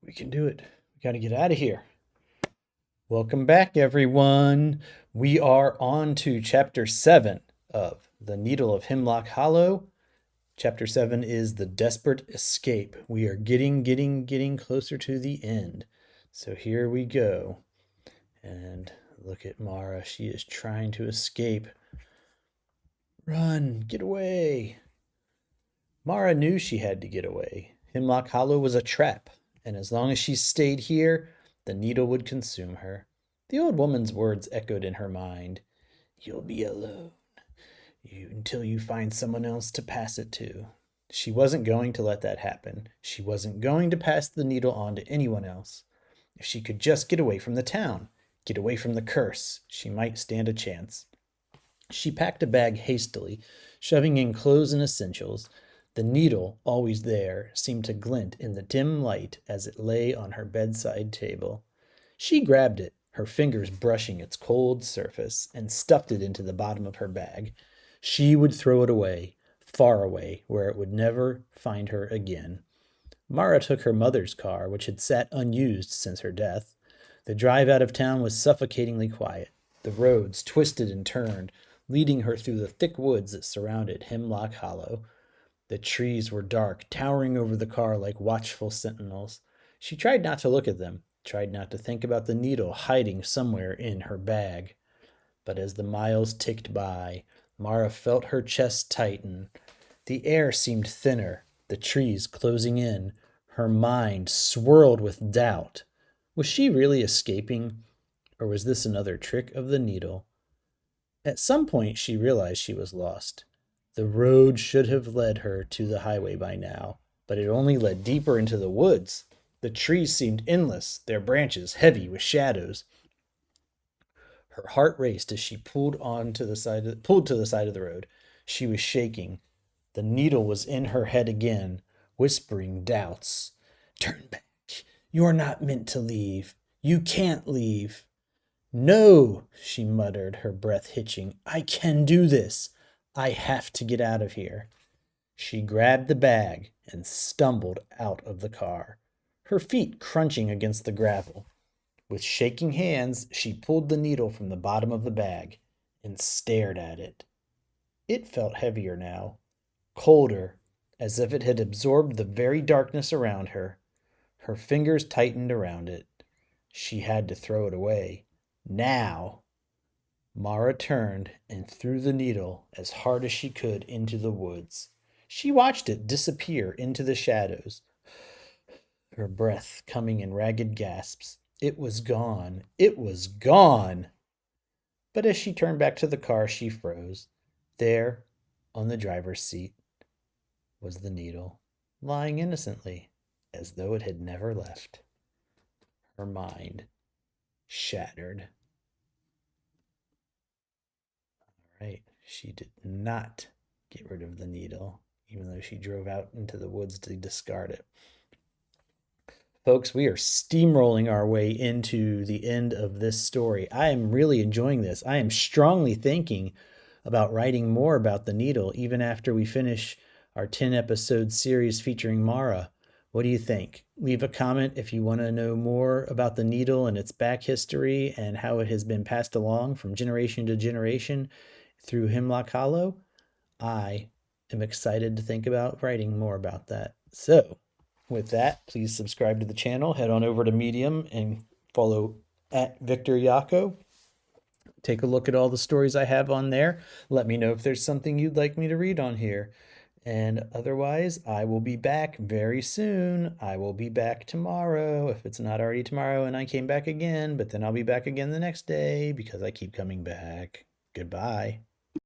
We can do it. We got to get out of here. Welcome back, everyone. We are on to chapter 7 of The Needle of Hemlock Hollow. Chapter 7 is The Desperate Escape. We are getting closer to the end. So here we go. And look at Mara. She is trying to escape. Run, get away. Mara knew she had to get away. Hemlock Hollow was a trap, and as long as she stayed here, the needle would consume her. The old woman's words echoed in her mind. You'll be alone until you find someone else to pass it to. She wasn't going to let that happen. She wasn't going to pass the needle on to anyone else. If she could just get away from the town, get away from the curse, she might stand a chance. She packed a bag hastily, shoving in clothes and essentials. The needle, always there, seemed to glint in the dim light as it lay on her bedside table. She grabbed it, her fingers brushing its cold surface, and stuffed it into the bottom of her bag. She would throw it away, far away, where it would never find her again. Mara took her mother's car, which had sat unused since her death. The drive out of town was suffocatingly quiet. The roads twisted and turned, leading her through the thick woods that surrounded Hemlock Hollow. The trees were dark, towering over the car like watchful sentinels. She tried not to look at them, tried not to think about the needle hiding somewhere in her bag. But as the miles ticked by, Mara felt her chest tighten. The air seemed thinner, the trees closing in. Her mind swirled with doubt. Was she really escaping, or was this another trick of the needle? At some point, she realized she was lost. The road should have led her to the highway by now, but it only led deeper into the woods. The trees seemed endless, their branches heavy with shadows. Her heart raced as she pulled to the side of the road. She was shaking. The needle was in her head again, whispering doubts. Turn back. You are not meant to leave. You can't leave. No, she muttered, her breath hitching. I can do this. I have to get out of here. She grabbed the bag and stumbled out of the car, her feet crunching against the gravel. With shaking hands, she pulled the needle from the bottom of the bag and stared at it. It felt heavier now, colder, as if it had absorbed the very darkness around her. Her fingers tightened around it. She had to throw it away. Now! Mara turned and threw the needle as hard as she could into the woods. She watched it disappear into the shadows, her breath coming in ragged gasps. It was gone. It was gone! But as she turned back to the car, she froze. There, on the driver's seat, was the needle, lying innocently, as though it had never left. Her mind shattered. Right. She did not get rid of the needle, even though she drove out into the woods to discard it. Folks, we are steamrolling our way into the end of this story. I am really enjoying this. I am strongly thinking about writing more about the needle, even after we finish our 10-episode series featuring Mara. What do you think? Leave a comment if you want to know more about the needle and its back history and how it has been passed along from generation to generation through Hemlock Hollow. I am excited to think about writing more about that. So, with that, please subscribe to the channel. Head on over to Medium and follow at Victor Yocco. Take a look at all the stories I have on there. Let me know if there's something you'd like me to read on here. And otherwise, I will be back very soon. I will be back tomorrow, if it's not already tomorrow and I came back again, but then I'll be back again the next day because I keep coming back. Goodbye.